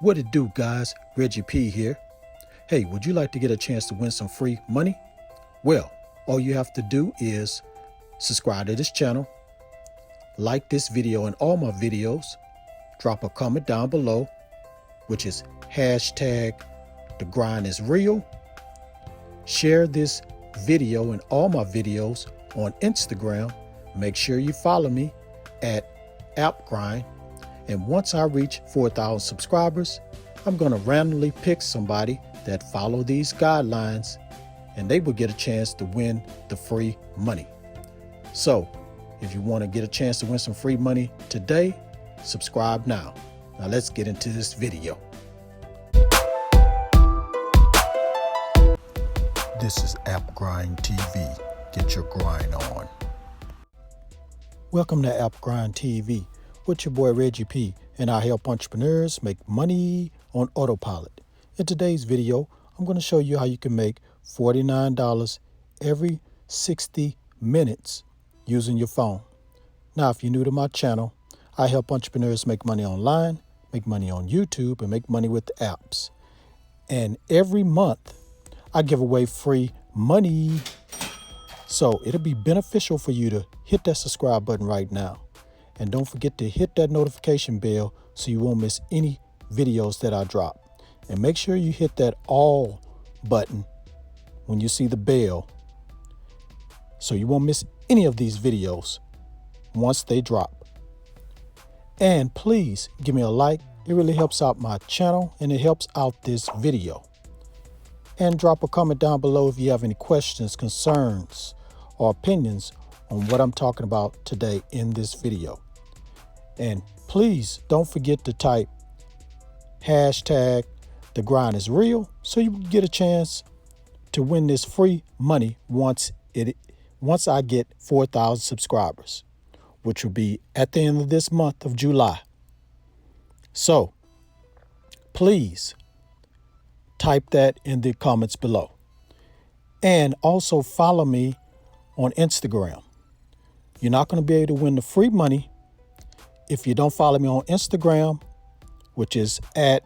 What it do, guys? Reggie P here. Hey, would you like to get a chance to win some free money? Well, all you have to do is subscribe to this channel, like this video and all my videos, drop a comment down below, which is hashtag the grind is real. Share this video and all my videos on Instagram. Make sure you follow me at AppGrind. And once I reach 4,000 subscribers, I'm going to randomly pick somebody that follow these guidelines, and they will get a chance to win the free money. So if you want to get a chance to win some free money today, subscribe now. Now let's get into this video. This is AppGrind TV. Get your grind on. Welcome to AppGrind TV with your boy Reggie P, and I help entrepreneurs make money on autopilot. In today's video, I'm going to show you how you can make $49 every 60 minutes using your phone. Now, if you're new to my channel, I help entrepreneurs make money online, make money on YouTube, and make money with apps. And every month, I give away free money. So it'll be beneficial for you to hit that subscribe button right now. And don't forget to hit that notification bell so you won't miss any videos that I drop. And make sure you hit that all button when you see the bell so you won't miss any of these videos once they drop. And please give me a like. It really helps out my channel and it helps out this video. And drop a comment down below if you have any questions, concerns, or opinions on what I'm talking about today in this video. And please don't forget to type hashtag the grind is real so you can get a chance to win this free money once I get 4,000 subscribers, which will be at the end of this month of July. So please type that in the comments below. And also follow me on Instagram. You're not going to be able to win the free money if you don't follow me on Instagram, which is at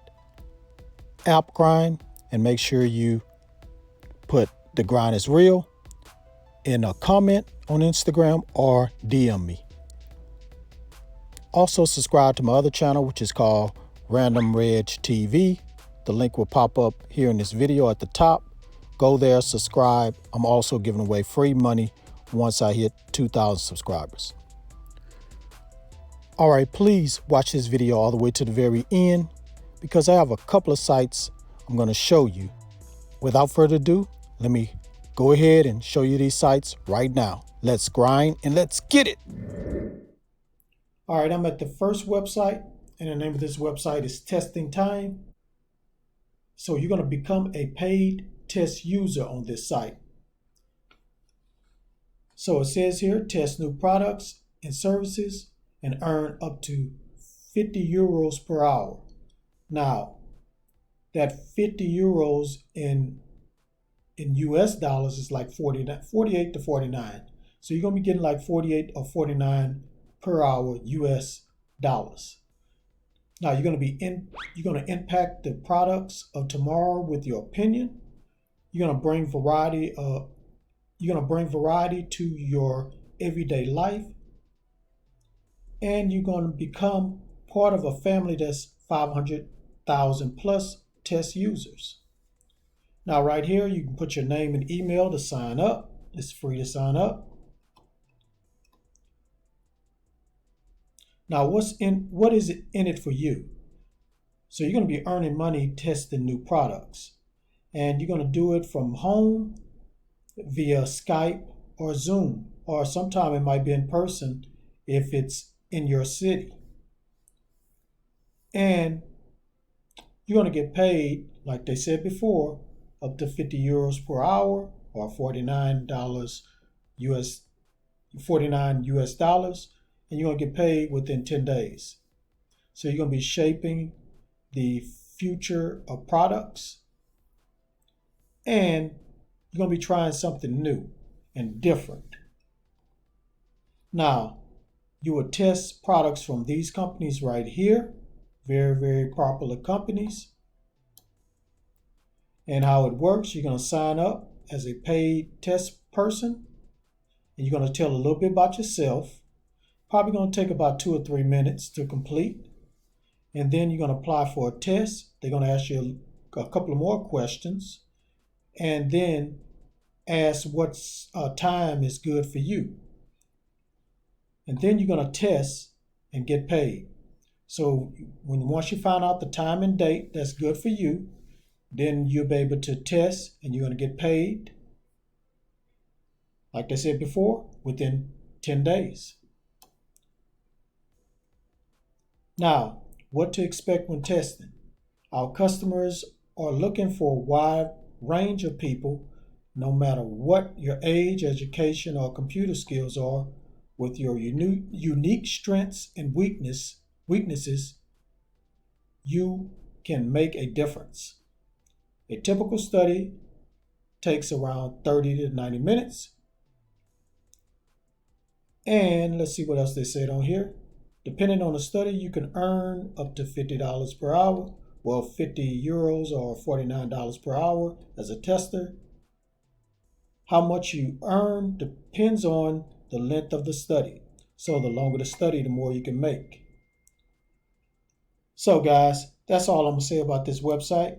AppGrind, and make sure you put the grind is real in a comment on Instagram or DM me. Also subscribe to my other channel, which is called Random Reg TV. The link will pop up here in this video at the top. Go there, subscribe. I'm also giving away free money once I hit 2,000 subscribers. All right, please watch this video all the way to the very end because I have a couple of sites I'm going to show you. Without further ado, let me go ahead and show you these sites right now. Let's grind and let's get it. All right, I'm at the first website, and the name of this website is Testing Time. So you're going to become a paid test user on this site. So it says here, test new products and services and earn up to 50 euros per hour. Now, that 50 euros in US dollars is like 48 to 49. So you're going to be getting like 48 or 49 per hour US dollars. Now you're going to impact the products of tomorrow with your opinion. You're going to bring variety to your everyday life. And you're going to become part of a family that's 500,000 plus test users. Now right here, you can put your name and email to sign up. It's free to sign up. Now what is it in it for you? So you're going to be earning money testing new products. And you're going to do it from home via Skype or Zoom, or sometime it might be in person if it's in your city. And you're going to get paid, like they said before, up to 50 euros per hour or $49 US dollars, and you're going to get paid within 10 days. So you're going to be shaping the future of products, and you're going to be trying something new and different. Now, you will test products from these companies right here. very, very popular companies. And how it works, you're going to sign up as a paid test person, and you're going to tell a little bit about yourself. Probably going to take about 2 or 3 minutes to complete. And then you're going to apply for a test. They're going to ask you a couple of more questions, and then ask what time is good for you. And then you're going to test and get paid. So once you find out the time and date that's good for you, then you'll be able to test and you're going to get paid, like I said before, within 10 days. Now, what to expect when testing. Our customers are looking for a wide range of people, no matter what your age, education, or computer skills are. With your unique strengths and weaknesses, you can make a difference. A typical study takes around 30 to 90 minutes. And let's see what else they said on here. Depending on the study, you can earn up to $50 per hour. Well, 50 euros or $49 per hour as a tester. How much you earn depends on the length of the study. So the longer the study, the more you can make. So guys, that's all I'm going to say about this website.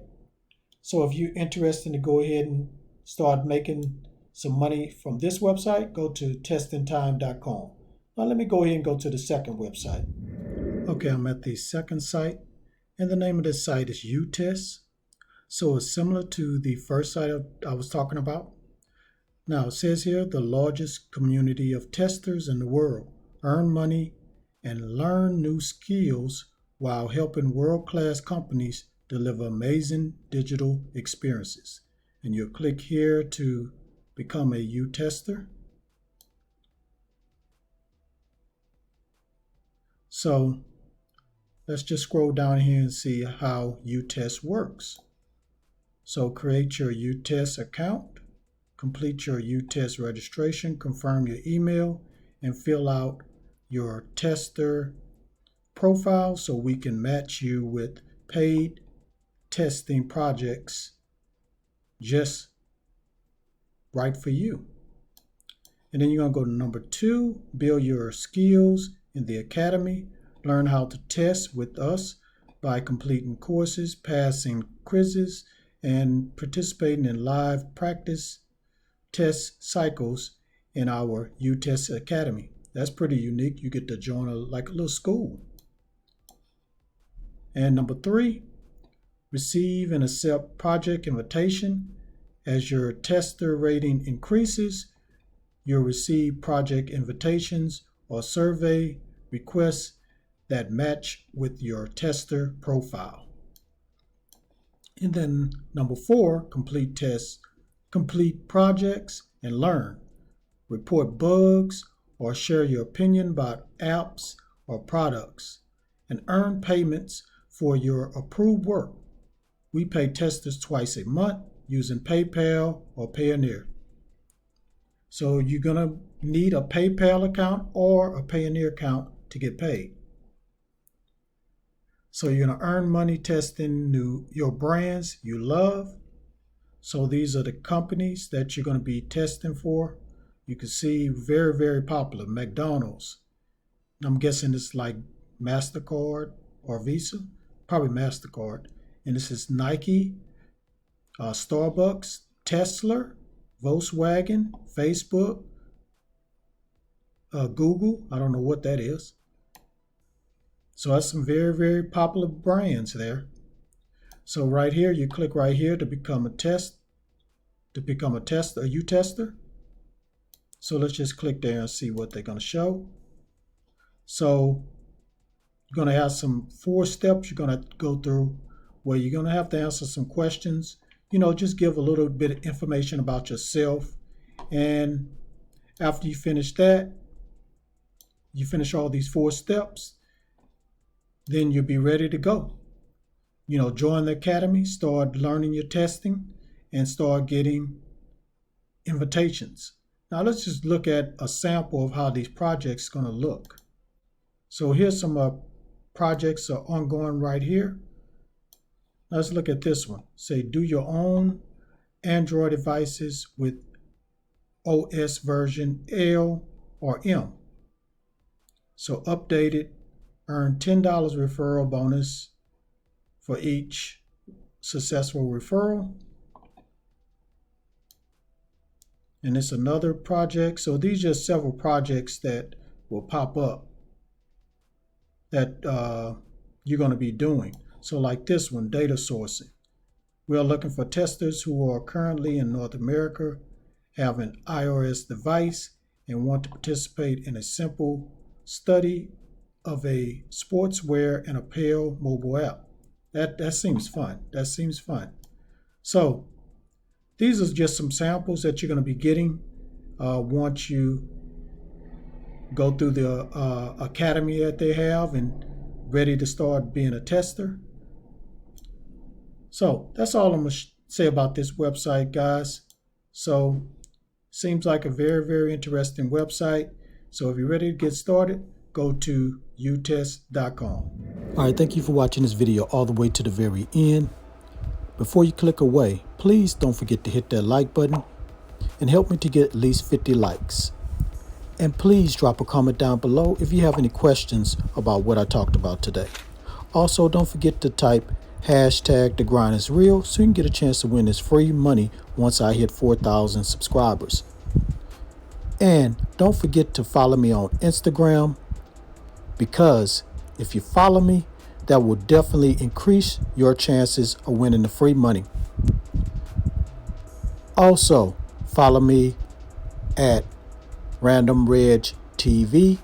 So if you're interested to go ahead and start making some money from this website, go to testingtime.com. Now let me go ahead and go to the second website. Okay, I'm at the second site, and the name of this site is UTest. So it's similar to the first site I was talking about. Now it says here, the largest community of testers in the world. Earn money and learn new skills while helping world-class companies deliver amazing digital experiences. And you'll click here to become a U-tester. So let's just scroll down here and see how U-test works. So create your U-test account, complete your U-test registration, confirm your email, and fill out your tester profile so we can match you with paid testing projects just right for you. And then you're going to go to number 2, build your skills in the academy. Learn how to test with us by completing courses, passing quizzes, and participating in live practice test cycles in our UTest Academy. That's pretty unique. You get to join like a little school. And number 3, receive and accept project invitation. As your tester rating increases, you'll receive project invitations or survey requests that match with your tester profile. And then number 4, complete tests, complete projects, and learn. Report bugs or share your opinion about apps or products, and earn payments for your approved work. We pay testers twice a month using PayPal or Payoneer. So you're going to need a PayPal account or a Payoneer account to get paid. So you're going to earn money testing your brands you love. So these are the companies that you're going to be testing for. You can see very, very popular. McDonald's. I'm guessing it's like MasterCard or Visa. Probably MasterCard. And this is Nike, Starbucks, Tesla, Volkswagen, Facebook, Google. I don't know what that is. So that's some very, very popular brands there. So right here, you click right here to become a U-tester. So let's just click there and see what they're going to show. So you're going to have some 4 steps you're going to go through where you're going to have to answer some questions. Just give a little bit of information about yourself. And after you finish that, you finish all these 4 steps, then you'll be ready to go. Join the academy, start learning your testing, and start getting invitations. Now let's just look at a sample of how these projects are going to look. So here's some projects are ongoing right here. Let's look at this one. Say do your own Android devices with OS version L or M. So update it, earn $10 referral bonus for each successful referral. And it's another project. So these are just several projects that will pop up that you're going to be doing. So like this one, data sourcing. We are looking for testers who are currently in North America, have an iOS device, and want to participate in a simple study of a sportswear and apparel mobile app. That seems fun. That seems fun. So these are just some samples that you're going to be getting once you go through the academy that they have and ready to start being a tester. So that's all I'm going to say about this website, guys. So seems like a very, very interesting website. So if you're ready to get started, go to utest.com. All right, thank you for watching this video all the way to the very end. Before you click away, please don't forget to hit that like button and help me to get at least 50 likes. And please drop a comment down below if you have any questions about what I talked about today. Also, don't forget to type hashtag the grind is real so you can get a chance to win this free money once I hit 4,000 subscribers. And don't forget to follow me on Instagram, because if you follow me, that will definitely increase your chances of winning the free money. Also, follow me at Random Reg TV.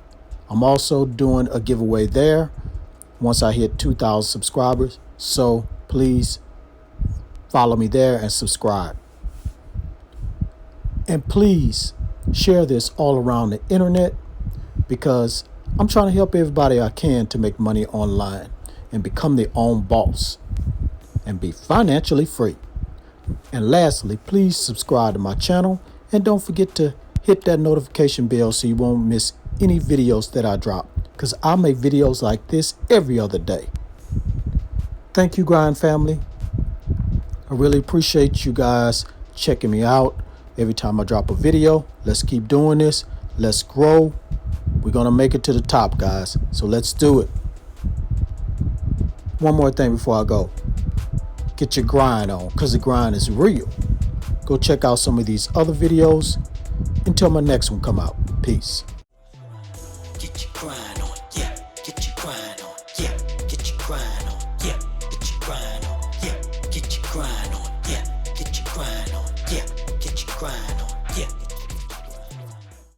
I'm also doing a giveaway there once I hit 2,000 subscribers. So please follow me there and subscribe. And please share this all around the internet, because I'm trying to help everybody I can to make money online and become their own boss and be financially free. And lastly, please subscribe to my channel and don't forget to hit that notification bell so you won't miss any videos that I drop, because I make videos like this every other day. Thank you, Grind family. I really appreciate you guys checking me out every time I drop a video. Let's keep doing this. Let's grow. We're going to make it to the top, guys. So let's do it. One more thing before I go. Get your grind on, because the grind is real. Go check out some of these other videos until my next one come out. Peace. Get your grind on, yeah. Get your grind on, yeah. Get your grind on, yeah. Get your grind on, yeah. Get your grind on, yeah. Get your grind on, yeah. Get your grind on, yeah.